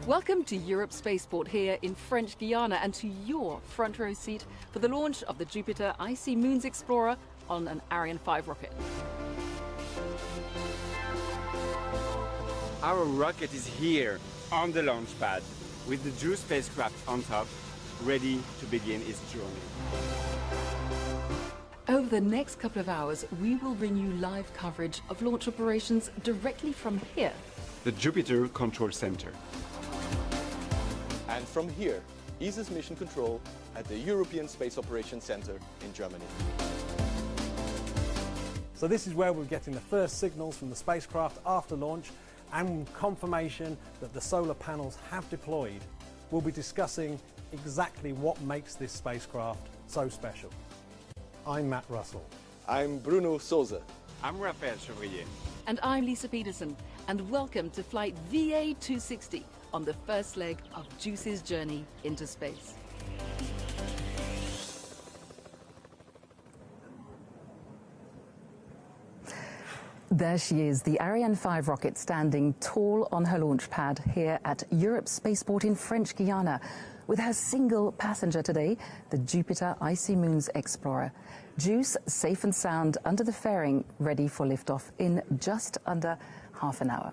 Welcome to Europe Spaceport here in French Guiana and to your front row seat for the launch of the Jupiter Icy Moons Explorer on an Ariane 5 rocket. Our rocket is here on the launch pad with the JUICE spacecraft on top, ready to begin its journey. Over the next couple of hours, we will bring you live coverage of launch operations directly from here, the Jupiter Control Center. And from here, ESA's mission control at the European Space Operations Center in Germany. So this is where we're getting the first signals from the spacecraft after launch and confirmation that the solar panels have deployed. We'll be discussing exactly what makes this spacecraft so special. I'm Matt Russell. I'm Bruno Souza. I'm Raphael Chevrier. And I'm Lisa Peterson, and welcome to flight VA260 on the first leg of JUICE's journey into space. There she is, the Ariane 5 rocket standing tall on her launch pad here at Europe Spaceport in French Guiana, with her single passenger today, the Jupiter Icy Moons Explorer. JUICE safe and sound under the fairing, ready for liftoff in just under half an hour.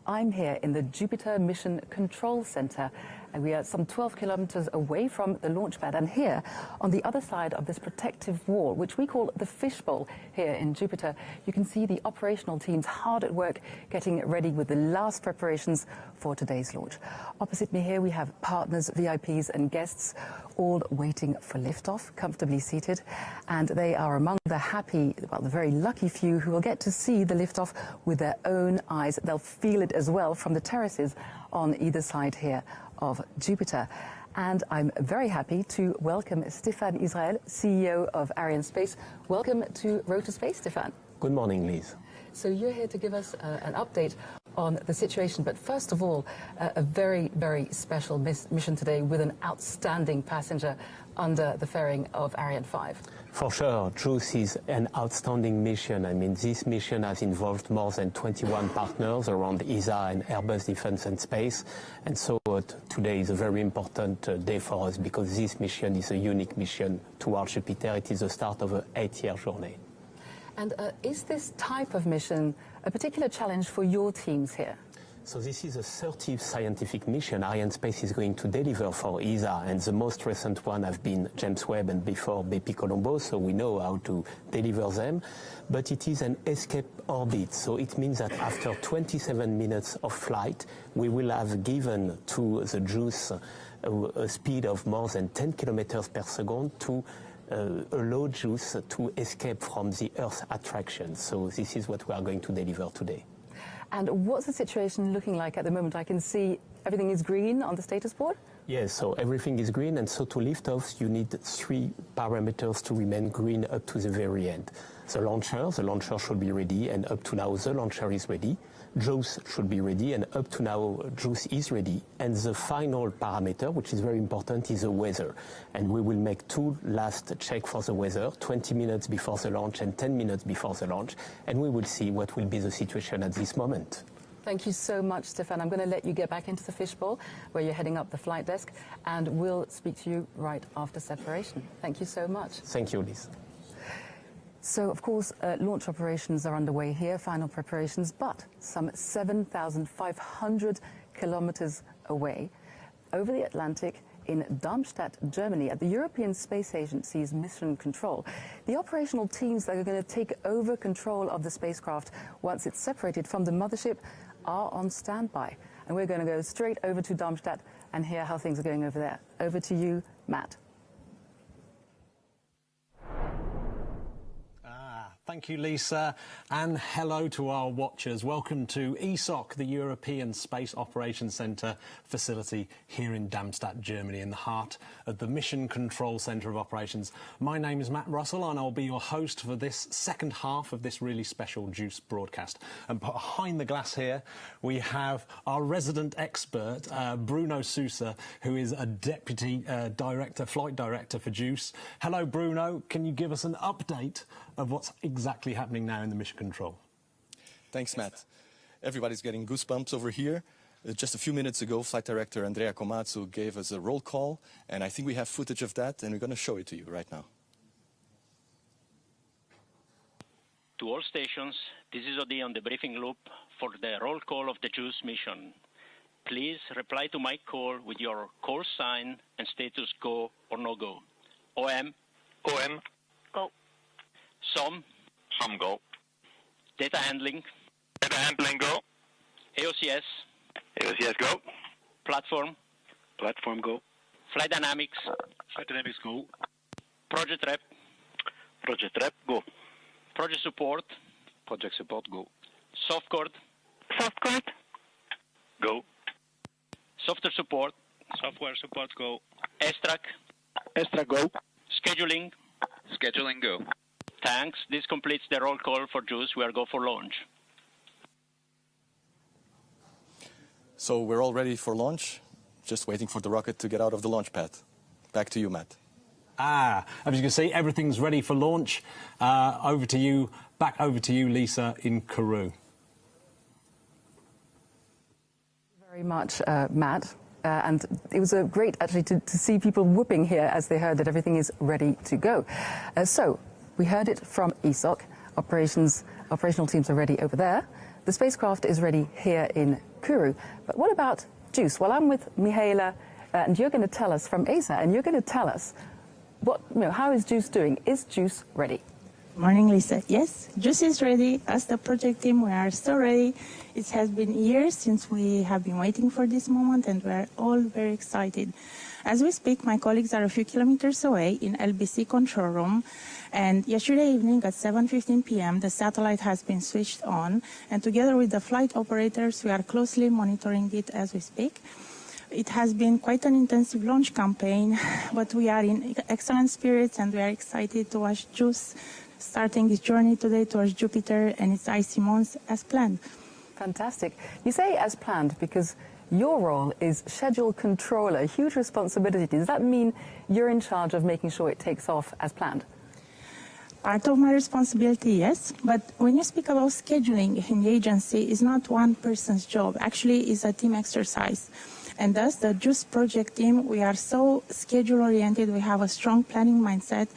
I'm here in the Jupiter Mission Control Center, and we are some 12 kilometers away from the launch pad. And here, on the other side of this protective wall, which we call the fishbowl here in Jupiter, you can see the operational teams hard at work getting ready with the last preparations for today's launch. Opposite me here, we have partners, VIPs and guests, all waiting for liftoff, comfortably seated. And they are among the happy, well, the very lucky few who will get to see the liftoff with their own eyes. They'll feel it as well from the terraces on either side here of Jupiter. And I'm very happy to welcome Stéphane Israël, CEO of Arianespace. Welcome to Rotor Space, Stéphane. Good morning, Liz. So you're here to give us an update on the situation, but first of all, a very, very special mission today with an outstanding passenger under the fairing of Ariane 5. For sure, JUICE is an outstanding mission. I mean, this mission has involved more than 21 partners around ESA and Airbus Defence and Space. And so today is a very important day for us because this mission is a unique mission towards Jupiter. It is the start of an 8-year journey. And is this type of mission a particular challenge for your teams here? So this is a 30th scientific mission Arianespace is going to deliver for ESA, and the most recent one have been James Webb and before Bepi Colombo, so we know how to deliver them. But it is an escape orbit, so it means that after 27 minutes of flight, we will have given to the JUICE a speed of more than 10 kilometers per second to allow JUICE to escape from the Earth attraction. So this is what we are going to deliver today. And what's the situation looking like at the moment? I can see everything is green on the status board. Yes, so everything is green, and so to lift off, you need 3 parameters to remain green up to the very end. The launcher should be ready, and up to now the launcher is ready. JUICE should be ready, and up to now JUICE is ready. And the final parameter, which is very important, is the weather. And we will make 2 last checks for the weather, 20 minutes before the launch and 10 minutes before the launch, and we will see what will be the situation at this moment. Thank you so much, Stéphane. I'm going to let you get back into the fishbowl where you're heading up the flight desk, and we'll speak to you right after separation. Thank you so much. Thank you, Liz. So, of course, launch operations are underway here, final preparations, but some 7,500 kilometers away, over the Atlantic, in Darmstadt, Germany, at the European Space Agency's mission control. The operational teams that are going to take over control of the spacecraft once it's separated from the mothership are on standby. And we're going to go straight over to Darmstadt and hear how things are going over there. Over to you, Matt. Thank you, Lisa, and hello to our watchers. Welcome to ESOC, the European Space Operations Centre facility here in Darmstadt, Germany, in the heart of the Mission Control Centre of Operations. My name is Matt Russell, and I'll be your host for this second half of this really special JUICE broadcast. And behind the glass here, we have our resident expert, Bruno Sousa, who is a Deputy Flight Director for JUICE. Hello, Bruno. Can you give us an update of what's exactly happening now in the mission control? Thanks, Matt. Everybody's getting goosebumps over here. Just a few minutes ago, Flight Director Andrea Komatsu gave us a roll call, and I think we have footage of that, and we're going to show it to you right now. To all stations, this is Odi on the briefing loop for the roll call of the JUICE mission. Please reply to my call with your call sign and status go or no go. OM. OM. Go. SOM. SOM go. Data handling. Data handling go. AOCS. AOCS go. Platform. Platform go. Flight dynamics. Flight dynamics go. Project rep. Project rep go. Project support. Project support go. Softcode. Softcode go. Software support. Software support go. S-track. S-track go. Scheduling. Scheduling go. Thanks. This completes the roll call for JUICE. We are go for launch. So we're all ready for launch, just waiting for the rocket to get out of the launch pad. Back to you, Matt. As you can see, everything's ready for launch. Back over to you, Lisa, in Kourou. Very much, Matt. And it was great, actually, to see people whooping here as they heard that everything is ready to go. So we heard it from ESOC. Operational teams are ready over there. The spacecraft is ready here in Kourou. But what about JUICE? Well, I'm with Mihaela, and you're going to tell us from ESA, and you're going to tell us how is JUICE doing? Is JUICE ready? Morning, Lisa. Yes, JUICE is ready. As the project team, we are so ready. It has been years since we have been waiting for this moment, and we are all very excited. As we speak, my colleagues are a few kilometers away in LBC control room, and yesterday evening at 7:15 p.m., the satellite has been switched on, and together with the flight operators, we are closely monitoring it as we speak. It has been quite an intensive launch campaign, but we are in excellent spirits, and we are excited to watch JUICE starting its journey today towards Jupiter and its icy moons as planned. Fantastic. You say as planned because your role is schedule controller, huge responsibility. Does that mean you're in charge of making sure it takes off as planned? Part of my responsibility, yes. But when you speak about scheduling in the agency, it's not one person's job. Actually, it's a team exercise. And thus, the JUICE project team, we are so schedule-oriented. We have a strong planning mindset.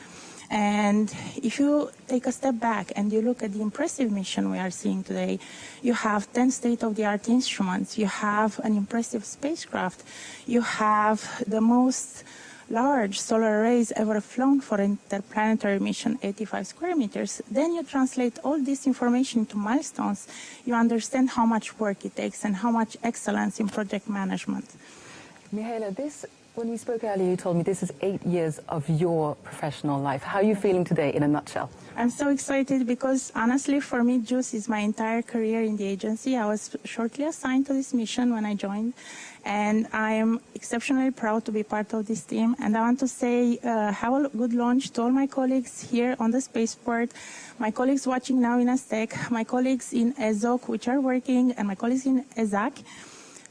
And if you take a step back and you look at the impressive mission we are seeing today, you have 10 state-of-the-art instruments, you have an impressive spacecraft, you have the most large solar arrays ever flown for an interplanetary mission, 85 square meters. Then you translate all this information into milestones, you understand how much work it takes and how much excellence in project management. Mihaela, when we spoke earlier, you told me this is 8 years of your professional life. How are you feeling today in a nutshell? I'm so excited because, honestly, for me, JUICE is my entire career in the agency. I was shortly assigned to this mission when I joined, and I am exceptionally proud to be part of this team. And I want to say have a good launch to all my colleagues here on the spaceport, my colleagues watching now in ASTEC, my colleagues in ESOC, which are working, and my colleagues in ESAC.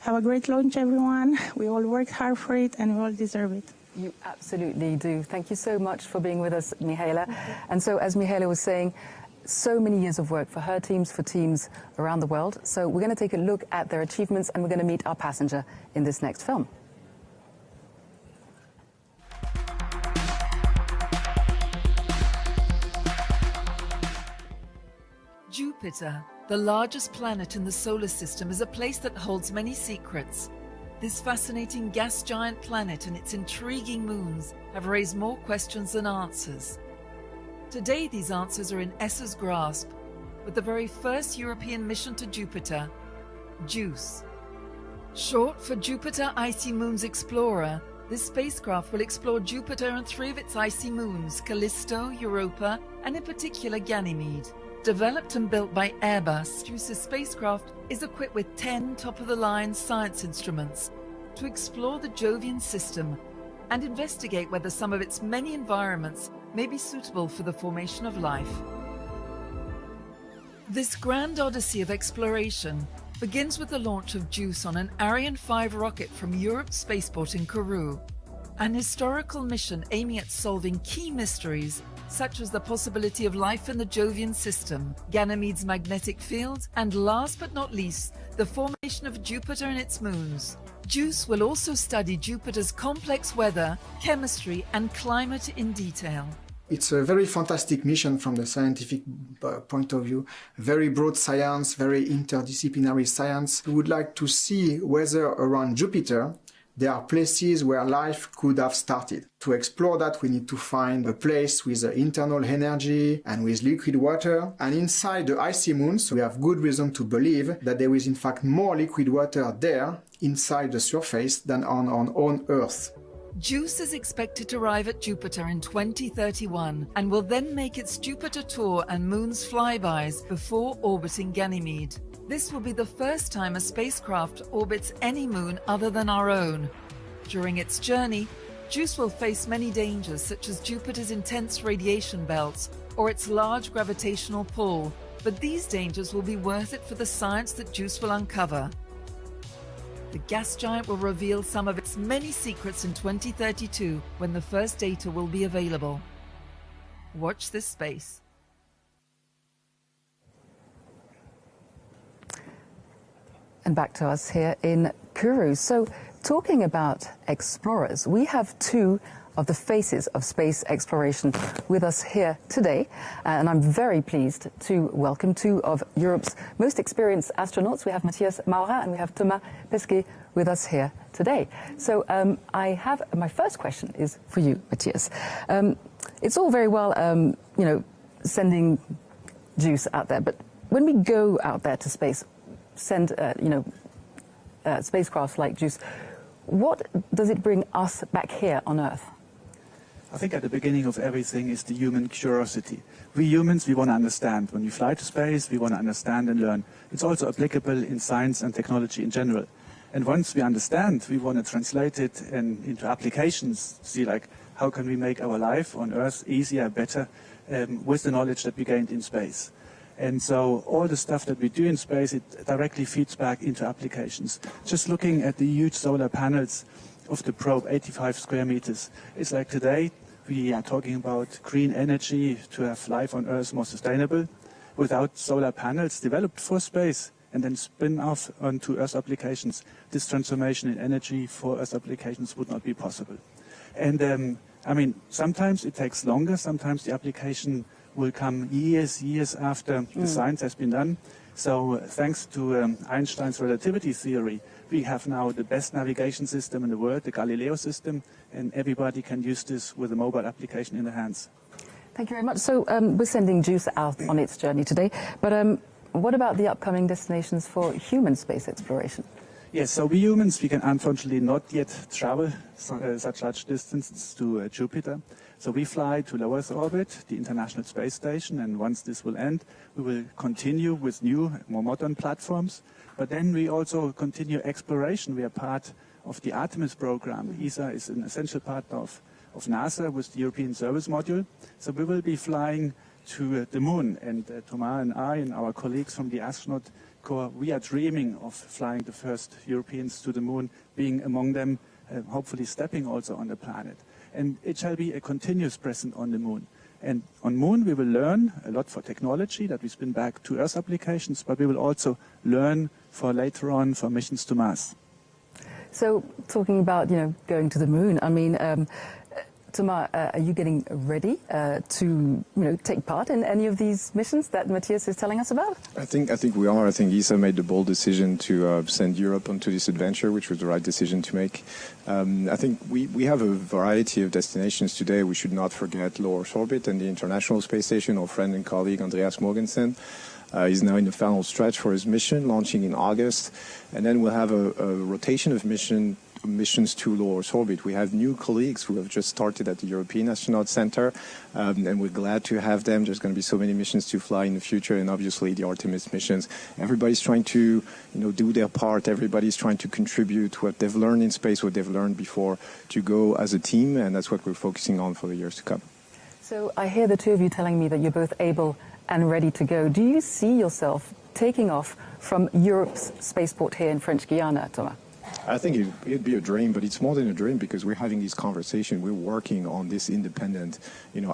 Have a great launch, everyone. We all worked hard for it, and we all deserve it. You absolutely do. Thank you so much for being with us, Mihaela. And so, as Mihaela was saying, so many years of work for her teams, for teams around the world. So we're going to take a look at their achievements, and we're going to meet our passenger in this next film. Jupiter, the largest planet in the solar system, is a place that holds many secrets. This fascinating gas giant planet and its intriguing moons have raised more questions than answers. Today, these answers are in ESA's grasp, with the very first European mission to Jupiter, JUICE. Short for Jupiter Icy Moons Explorer, This spacecraft will explore Jupiter and 3 of its icy moons, Callisto, Europa, and in particular Ganymede. Developed and built by Airbus, JUICE's spacecraft is equipped with 10 top-of-the-line science instruments to explore the Jovian system and investigate whether some of its many environments may be suitable for the formation of life. This grand odyssey of exploration begins with the launch of JUICE on an Ariane 5 rocket from Europe's spaceport in Kourou, an historical mission aiming at solving key mysteries such as the possibility of life in the Jovian system, Ganymede's magnetic field, and last but not least, the formation of Jupiter and its moons. JUICE will also study Jupiter's complex weather, chemistry, and climate in detail. It's a very fantastic mission from the scientific point of view. Very broad science, very interdisciplinary science. We would like to see whether around Jupiter there are places where life could have started. To explore that, we need to find a place with internal energy and with liquid water. And inside the icy moons, we have good reason to believe that there is in fact more liquid water there inside the surface than on Earth. JUICE is expected to arrive at Jupiter in 2031 and will then make its Jupiter tour and moon's flybys before orbiting Ganymede. This will be the first time a spacecraft orbits any moon other than our own. During its journey, JUICE will face many dangers such as Jupiter's intense radiation belts or its large gravitational pull, but these dangers will be worth it for the science that JUICE will uncover. The gas giant will reveal some of its many secrets in 2032 when the first data will be available. Watch this space. And back to us here in Kourou. So, talking about explorers, we have two of the faces of space exploration with us here today. And I'm very pleased to welcome two of Europe's most experienced astronauts. We have Matthias Maurer and we have Thomas Pesquet with us here today. So my first question is for you, Matthias. It's all very well, sending JUICE out there, but when we go out there to space, send, spacecraft like JUICE, what does it bring us back here on Earth? I think at the beginning of everything is the human curiosity. We humans, we want to understand. When we fly to space, we want to understand and learn. It's also applicable in science and technology in general. And once we understand, we want to translate it into applications, see like how can we make our life on Earth easier, better, with the knowledge that we gained in space. And so all the stuff that we do in space, it directly feeds back into applications. Just looking at the huge solar panels of the probe, 85 square meters. It's like today, we are talking about green energy to have life on Earth more sustainable. Without solar panels developed for space and then spin off onto Earth applications, this transformation in energy for Earth applications would not be possible. And sometimes it takes longer, sometimes the application will come years after the science has been done. So thanks to Einstein's relativity theory, we have now the best navigation system in the world, the Galileo system, and everybody can use this with a mobile application in their hands. Thank you very much. So we're sending JUICE out on its journey today, but what about the upcoming destinations for human space exploration? Yes, so we humans, we can unfortunately not yet travel such large distances to Jupiter. So we fly to low Earth orbit, the International Space Station, and once this will end, we will continue with new, more modern platforms. But then we also continue exploration. We are part of the Artemis program. ESA is an essential partner of NASA with the European Service Module. So we will be flying to the moon. And Thomas and I and our colleagues from the astronaut corps, we are dreaming of flying the first Europeans to the moon, being among them, hopefully stepping also on the planet. And it shall be a continuous presence on the moon. And on moon we will learn a lot for technology that we spin back to Earth applications, but we will also learn for later on for missions to Mars. So talking about, going to the moon, I mean, Thomas, are you getting ready to take part in any of these missions that Matthias is telling us about? I think we are. I think ESA made the bold decision to send Europe onto this adventure, which was the right decision to make. I think we have a variety of destinations today. We should not forget low Earth orbit and the International Space Station. Our friend and colleague Andreas Mogensen is now in the final stretch for his mission, launching in August. And then we'll have a rotation of mission missions to low Earth orbit. We have new colleagues who have just started at the European Astronaut Center, and we're glad to have them. There's going to be so many missions to fly in the future, and obviously the Artemis missions. Everybody's trying to, do their part. Everybody's trying to contribute what they've learned in space, what they've learned before, to go as a team, and that's what we're focusing on for the years to come. So I hear the two of you telling me that you're both able and ready to go. Do you see yourself taking off from Europe's spaceport here in French Guiana, Thomas? I think it'd be a dream, but it's more than a dream because we're having this conversation. We're working on this independent,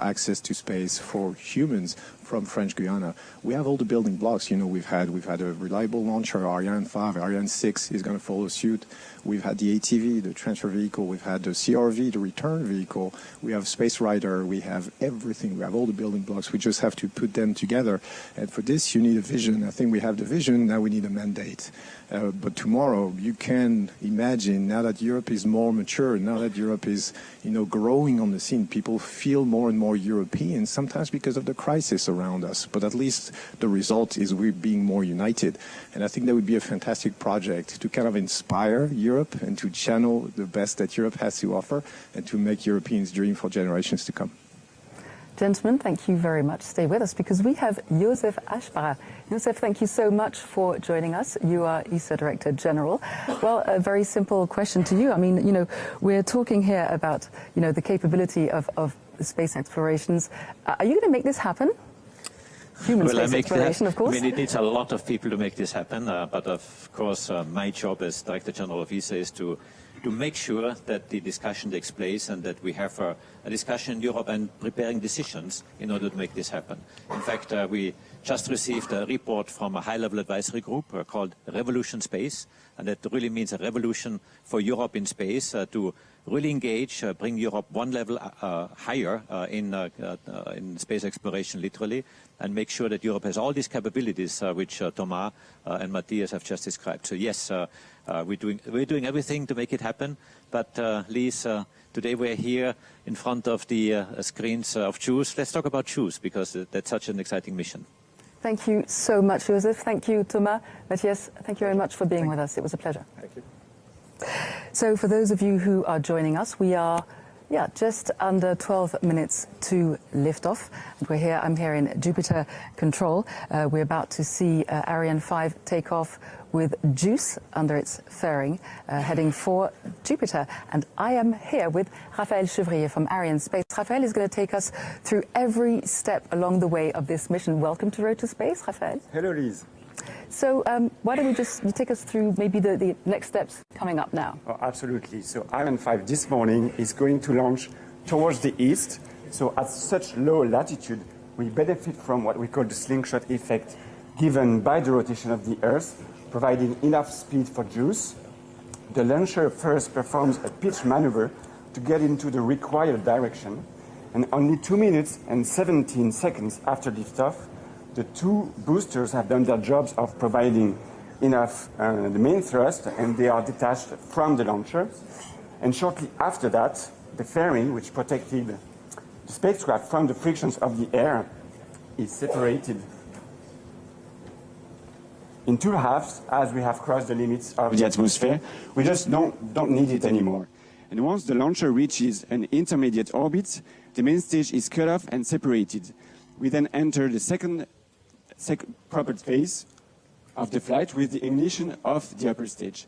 access to space for humans from French Guiana. We have all the building blocks. We've had a reliable launcher, Ariane 5, Ariane 6 is going to follow suit. We've had the ATV, the transfer vehicle. We've had the CRV, the return vehicle. We have Space Rider. We have everything. We have all the building blocks. We just have to put them together. And for this, you need a vision. I think we have the vision. Now we need a mandate. But tomorrow, you can imagine, now that Europe is more mature, now that Europe is, growing on the scene, people feel more and more European, sometimes because of the crisis around us. But at least the result is we're being more united. And I think that would be a fantastic project to kind of inspire Europe and to channel the best that Europe has to offer and to make Europeans dream for generations to come. Gentlemen, thank you very much. Stay with us because we have Joseph Aschbacher. Joseph, thank you so much for joining us. You are ESA Director General. Well, a very simple question to you. I mean, we're talking here about, the capability of space explorations. Are you going to make this happen? Human space exploration, of course. It needs a lot of people to make this happen. But of course, my job as Director General of ESA is to make sure that the discussion takes place and that we have a discussion in Europe and preparing decisions in order to make this happen. In fact, we just received a report from a high-level advisory group called Revolution Space, and that really means a revolution for Europe in space to really engage, bring Europe one level higher in space exploration, literally, and make sure that Europe has all these capabilities which Thomas and Matthias have just described. So yes, we're doing everything to make it happen. But Lise, today we're here in front of the screens of JUICE. Let's talk about JUICE because that's such an exciting mission. Thank you so much, Joseph. Thank you, Thomas. Matthias, thank you very much for being with us. It was a pleasure. Thank you. So for those of you who are joining us, we are just under 12 minutes to liftoff. I'm here in Jupiter Control. We're about to see Ariane 5 take off with JUICE under its fairing, heading for Jupiter. And I am here with Raphaël Chevrier from Ariane Space. Raphaël is going to take us through every step along the way of this mission. Welcome to Road to Space, Raphaël. Hello, Lise. So why don't you take us through maybe the next steps coming up now? Oh, absolutely. So Ariane 5 this morning is going to launch towards the east. So at such low latitude, we benefit from what we call the slingshot effect given by the rotation of the Earth, providing enough speed for JUICE. The launcher first performs a pitch maneuver to get into the required direction, and only 2 minutes and 17 seconds after liftoff, the two boosters have done their jobs of providing enough the main thrust, and they are detached from the launcher. And shortly after that, the fairing, which protected the spacecraft from the frictions of the air, is separated in two halves as we have crossed the limits of the atmosphere. We just don't need it anymore. And once the launcher reaches an intermediate orbit, the main stage is cut off and separated. We then enter the second proper phase of the flight with the ignition of the upper stage.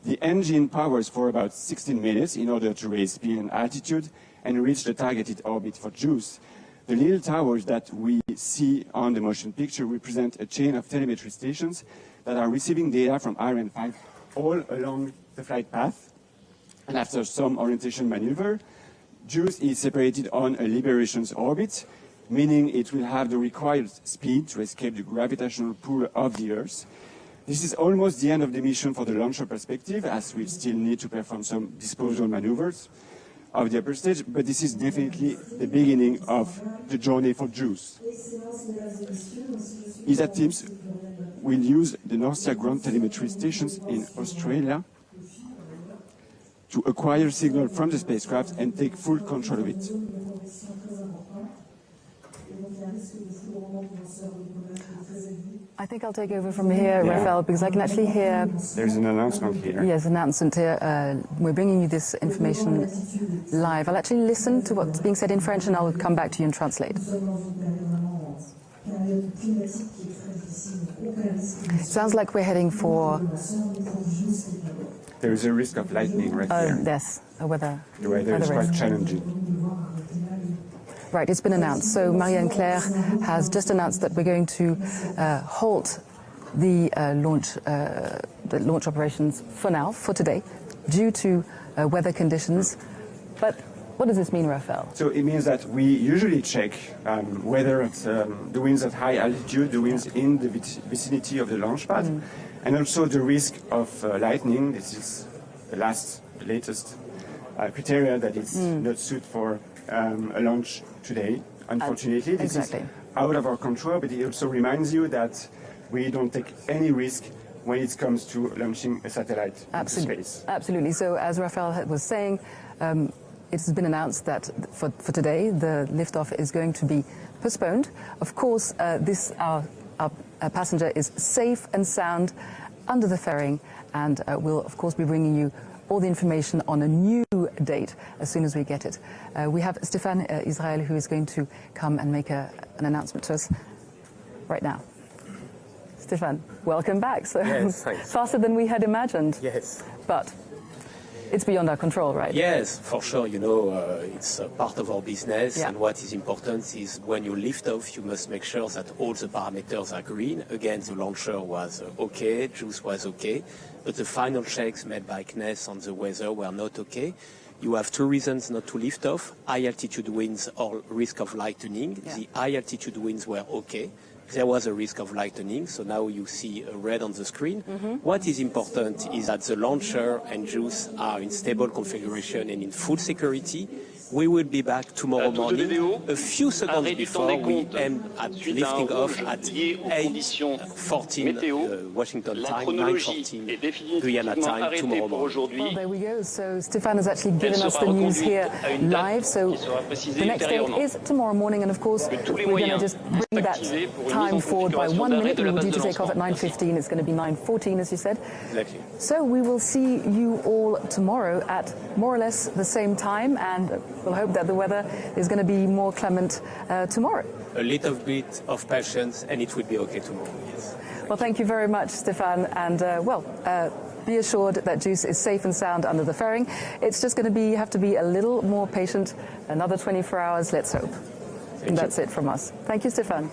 The engine powers for about 16 minutes in order to raise speed and altitude and reach the targeted orbit for JUICE. The little towers that we see on the motion picture represent a chain of telemetry stations that are receiving data from Ariane 5 all along the flight path. And after some orientation maneuver, JUICE is separated on a liberations orbit, meaning it will have the required speed to escape the gravitational pull of the Earth. This is almost the end of the mission for the launcher perspective, as we still need to perform some disposal maneuvers of the upper stage, but this is definitely the beginning of the journey for JUICE. ESA teams will use the Norcia ground telemetry stations in Australia to acquire signal from the spacecraft and take full control of it. I think I'll take over from here, Raphael, because I can actually hear... There's an announcement here. Yes, announcement here. We're bringing you this information live. I'll actually listen to what's being said in French and I'll come back to you and translate. It sounds like we're heading for... There is a risk of lightning right here. Yes, a weather. The weather is quite challenging. Right, it's been announced. So Marianne Claire has just announced that we're going to halt the launch operations for now, for today, due to weather conditions. But what does this mean, Raphael? So it means that we usually check whether it's the winds at high altitude, the winds in the vicinity of the launch pad, and also the risk of lightning. This is the latest criteria that is not suited for a launch today. Unfortunately, this is out of our control, but it also reminds you that we don't take any risk when it comes to launching a satellite into space. Absolutely. So as Raphael was saying, it has been announced that for today, the liftoff is going to be postponed. Of course, our passenger is safe and sound under the fairing, and we'll, of course, be bringing you all the information on a new date as soon as we get it. We have Stéphane Israel, who is going to come and make an announcement to us right now. Stéphane, welcome back. So yes, thanks. Faster than we had imagined. Yes. But it's beyond our control, right? Yes, for sure. You know, it's part of our business, Yeah. and what is important is when you lift off, you must make sure that all the parameters are green. Again, the launcher was okay, JUICE was okay, but the final checks made by CNES on the weather were not okay. You have two reasons not to lift off: high altitude winds or risk of lightning. Yeah. The high altitude winds were okay. There was a risk of lightning, so now you see a red on the screen. What is important is that the launcher and JUICE are in stable configuration and in full security. We will be back tomorrow morning, a few seconds before we aim at lifting off at 8:14 Washington time, 9:14 Guyana time tomorrow morning. Well, there we go. So Stéphane has actually given us the news here live. So the next date is tomorrow morning, and of course we're going to just bring that time forward by 1 minute. We were due to take off at 9:15. It's going to be 9:14, as you said. Exactly. So we will see you all tomorrow at more or less the same time, and we'll hope that the weather is going to be more clement tomorrow. A little bit of patience, and it will be okay tomorrow. Yes. Well, thank you very much, Stéphane, and be assured that JUICE is safe and sound under the fairing. It's just going to have to be a little more patient. Another 24 hours, let's hope. And that's it from us. Thank you, Stéphane.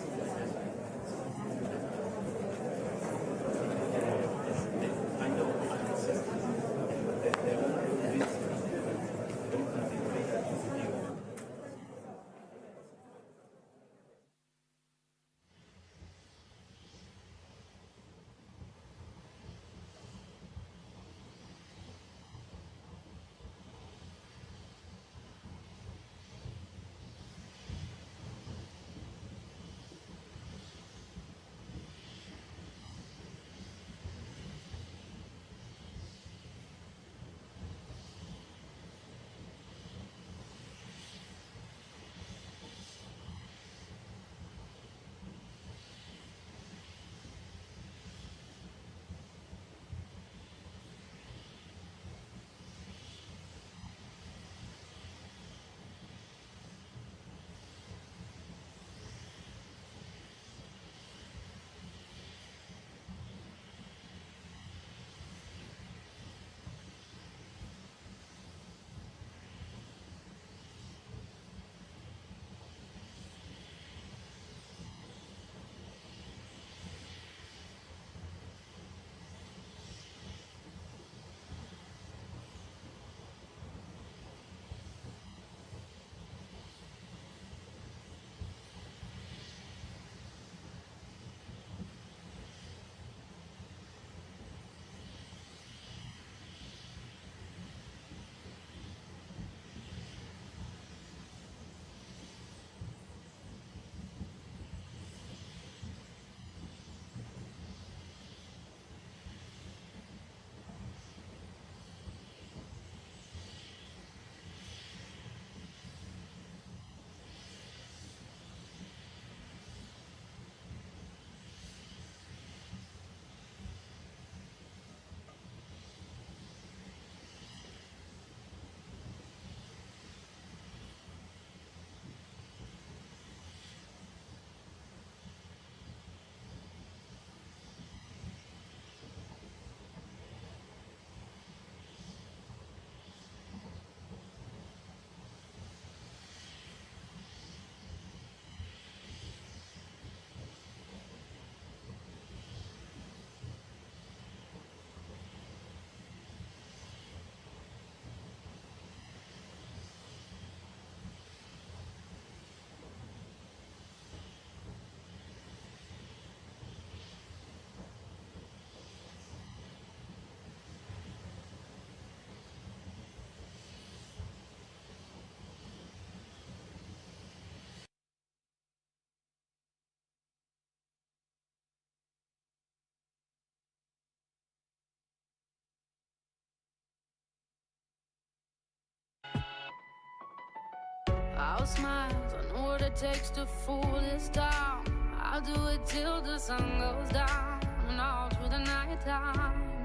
I'll smile, I know what it takes to fool this town. I'll do it till the sun goes down and all through the night time.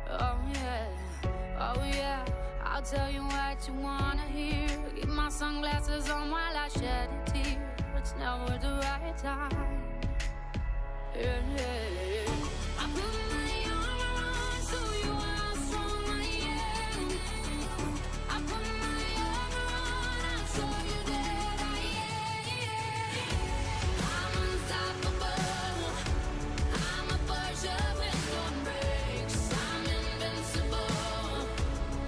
Oh yeah, I'll tell you what you wanna hear. Keep my sunglasses on while I shed a tear. It's never the right time. Yeah. I put my armor on so you are strong, I am. I put my armor on, I saw you dead, I am. I'm unstoppable. I'm a force of wind on brakes. I'm invincible.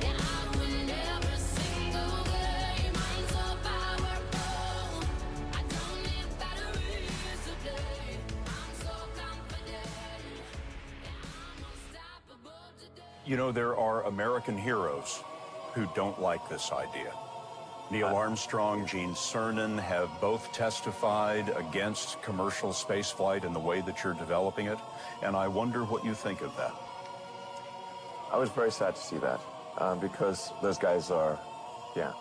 Yeah, I win every single game. I'm so powerful. I don't need batteries to play. I'm so confident. Yeah, I'm unstoppable today. You know, there are American heroes who don't like this idea. Neil Armstrong, Gene Cernan have both testified against commercial spaceflight and the way that you're developing it, and I wonder what you think of that. I was very sad to see that, because those guys are, yeah.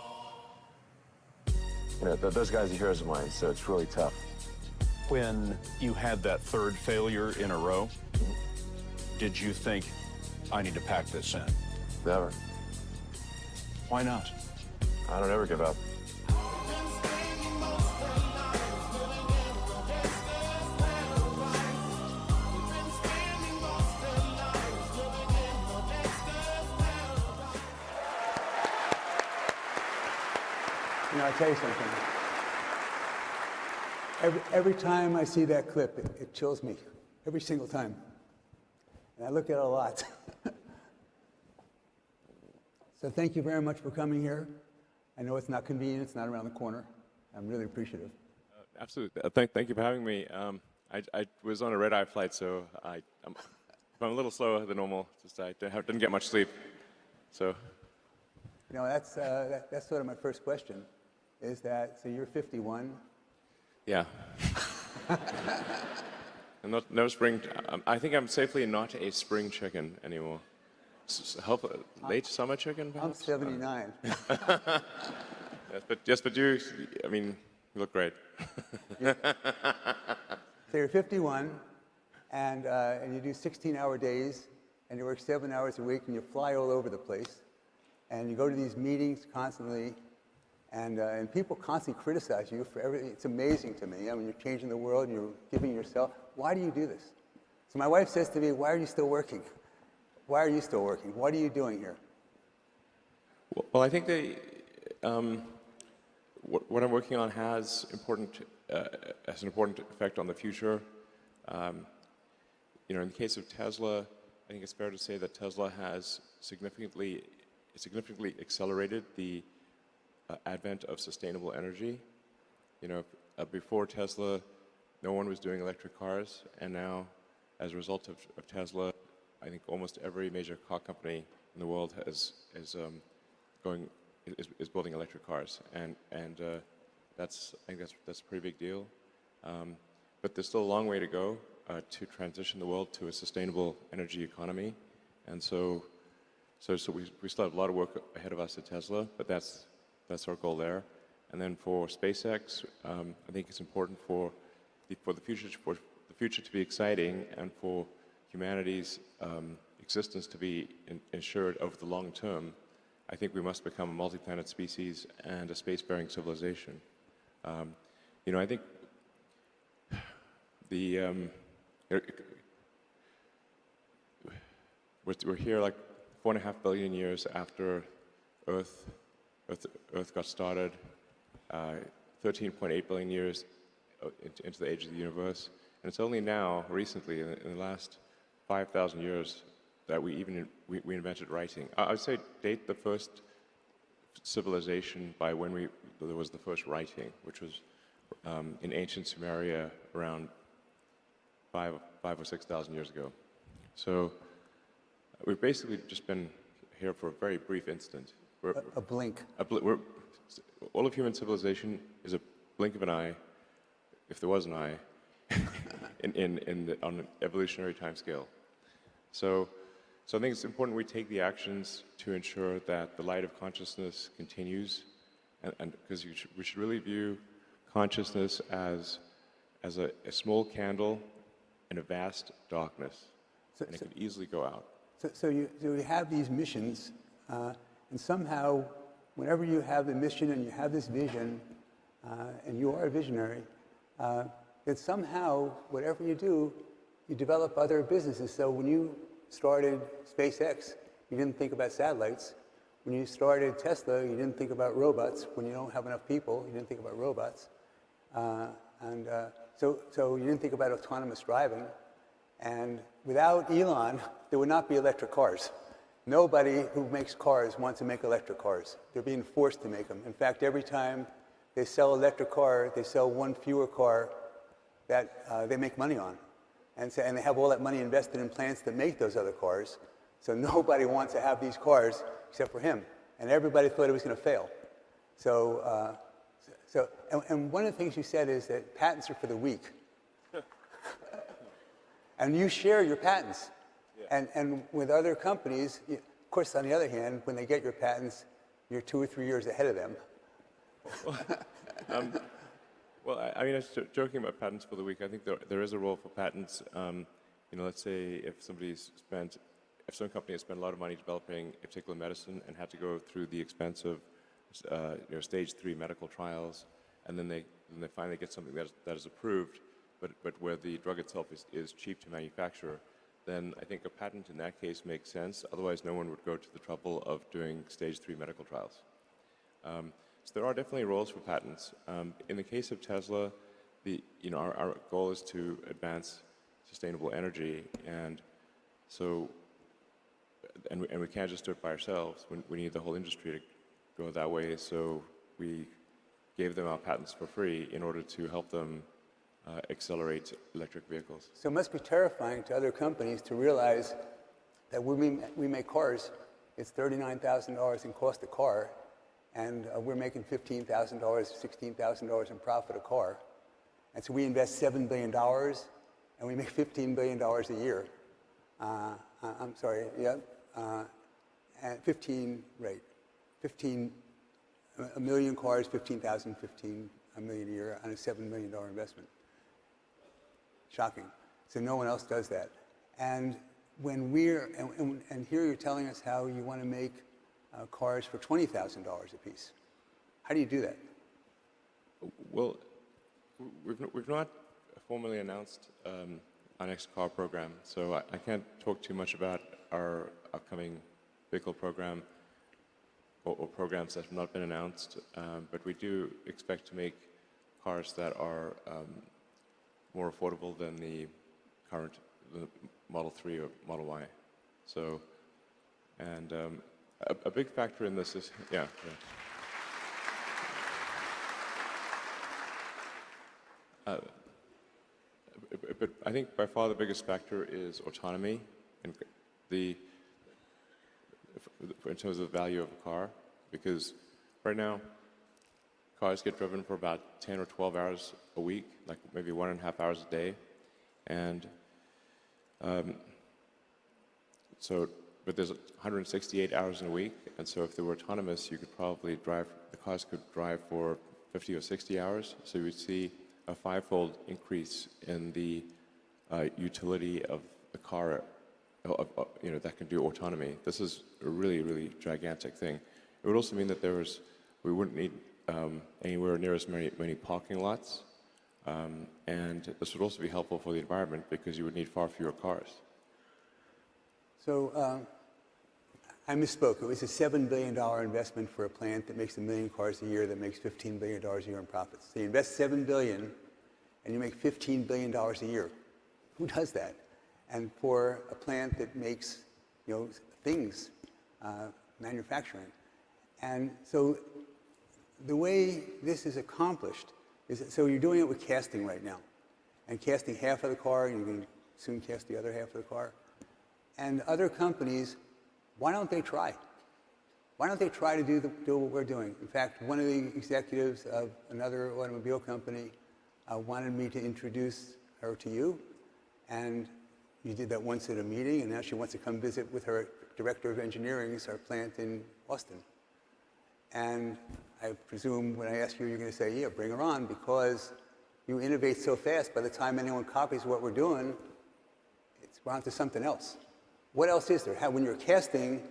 You know, those guys are heroes of mine, so it's really tough. When you had that third failure in a row, did you think, I need to pack this in? Never. Why not? I don't ever give up. You know, I tell you something. Every time I see that clip, it chills me. Every single time. And I look at it a lot. So thank you very much for coming here. I know it's not convenient, it's not around the corner. I'm really appreciative. Absolutely. Thank you for having me. I was on a red-eye flight, so I'm a little slower than normal. Just I didn't get much sleep. So. You know, that's sort of my first question. Is that, so you're 51? Yeah. I'm no spring. I think I'm safely not a spring chicken anymore. Late summer chicken, perhaps? I'm 79. Yes, but you, I mean, you look great. So you're 51, and you do 16-hour days, and you work 7 hours a week, and you fly all over the place, and you go to these meetings constantly, and people constantly criticize you for everything. It's amazing to me. I mean, you're changing the world, and you're giving yourself. Why do you do this? So my wife says to me, why are you still working? Why are you still working? What are you doing here? Well, I think what I'm working on has an important effect on the future. You know, in the case of Tesla, I think it's fair to say that Tesla has significantly accelerated the advent of sustainable energy. You know, before Tesla, no one was doing electric cars, and now, as a result of Tesla, I think almost every major car company in the world is building electric cars, and I think that's a pretty big deal. But there's still a long way to go to transition the world to a sustainable energy economy, and so we still have a lot of work ahead of us at Tesla, but that's our goal there. And then for SpaceX, I think it's important for the future to be exciting and for humanity's existence to be ensured over the long term. I think we must become a multi-planet species and a space-faring civilization. You know, I think we're here like 4.5 billion years after Earth got started, 13.8 billion years into the age of the universe, and it's only now, recently, in the last 5,000 years, that we invented writing. I would say date the first civilization by when there was the first writing, which was in ancient Sumeria around 5,000 or 6,000 years ago. So we've basically just been here for a very brief instant. A blink. All of human civilization is a blink of an eye, if there was an eye, on an evolutionary time scale. So I think it's important we take the actions to ensure that the light of consciousness continues and because we should really view consciousness as a small candle in a vast darkness, and it could easily go out. So you have these missions, and somehow, whenever you have the mission and you have this vision, and you are a visionary, that somehow, whatever you do, you develop other businesses. So when you started SpaceX, you didn't think about satellites. When you started Tesla, you didn't think about robots. When you don't have enough people, you didn't think about robots. So you didn't think about autonomous driving. And without Elon, there would not be electric cars. Nobody who makes cars wants to make electric cars. They're being forced to make them. In fact, every time they sell an electric car, they sell one fewer car that they make money on. And they have all that money invested in plants that make those other cars. So nobody wants to have these cars except for him. And everybody thought it was going to fail. And one of the things you said is that patents are for the weak. And you share your patents. Yeah. And with other companies, of course, on the other hand, when they get your patents, you're 2 or 3 years ahead of them. Well, I mean, I was joking about patents for the week. I think there is a role for patents. Let's say if some company has spent a lot of money developing a particular medicine and had to go through the expense of stage 3 medical trials, and then they finally get something that is approved, but where the drug itself is cheap to manufacture, then I think a patent in that case makes sense. Otherwise, no one would go to the trouble of doing stage 3 medical trials. So there are definitely roles for patents. In the case of Tesla, our goal is to advance sustainable energy, and we can't just do it by ourselves. We need the whole industry to go that way. So we gave them our patents for free in order to help them accelerate electric vehicles. So it must be terrifying to other companies to realize that when we make cars, it's $39,000 in cost a car, and we're making $15,000, $16,000 in profit a car. And so we invest $7 billion, and we make $15 billion a year. I'm sorry, yeah. And 15, a million cars, 15,000, 15 a million a year on a $7 million investment. Shocking. So no one else does that. And when and here you're telling us how you want to make cars for $20,000 a piece. How do you do that? Well, we've not formally announced our next car program, so I can't talk too much about our upcoming vehicle program or programs that have not been announced, but we do expect to make cars that are more affordable than the current Model 3 or Model Y. So, and a big factor in this is, but I think by far the biggest factor is autonomy, and in terms of the value of a car, because right now cars get driven for about 10 or 12 hours a week, like maybe 1.5 hours a day, and but there's 168 hours in a week, and so if they were autonomous, the cars could drive for 50 or 60 hours, so you would see a 5-fold increase in the utility of the car that can do autonomy. This is a really, really gigantic thing. It would also mean that we wouldn't need anywhere near as many parking lots, and this would also be helpful for the environment because you would need far fewer cars. So I misspoke. It was a $7 billion investment for a plant that makes 1 million cars a year that makes $15 billion a year in profits. So you invest $7 billion and you make $15 billion a year. Who does that? And for a plant that makes things, manufacturing. And so the way this is accomplished is so you're doing it with casting right now. And casting half of the car, and you're going to soon cast the other half of the car. And other companies, why don't they try? Why don't they try to do what we're doing? In fact, one of the executives of another automobile company wanted me to introduce her to you, and you did that once at a meeting, and now she wants to come visit with her director of engineering at our plant in Austin. And I presume when I ask you, you're going to say, yeah, bring her on, because you innovate so fast, by the time anyone copies what we're doing, we're on to something else. What else is there? When you're casting,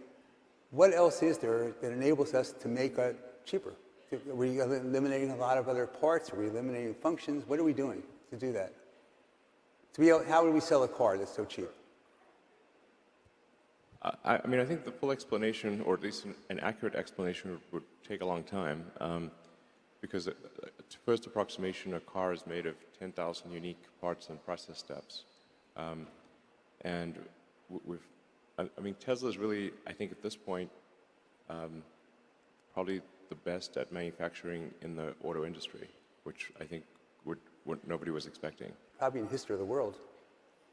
what else is there that enables us to make it cheaper? Are we eliminating a lot of other parts? Are we eliminating functions? What are we doing to do that? How do we sell a car that's so cheap? I mean, I think the full explanation, or at least an accurate explanation, would take a long time, because first approximation, a car is made of 10,000 unique parts and process steps. And I mean, Tesla is really, I think at this point, probably the best at manufacturing in the auto industry, which I think what nobody was expecting. Probably in the history of the world.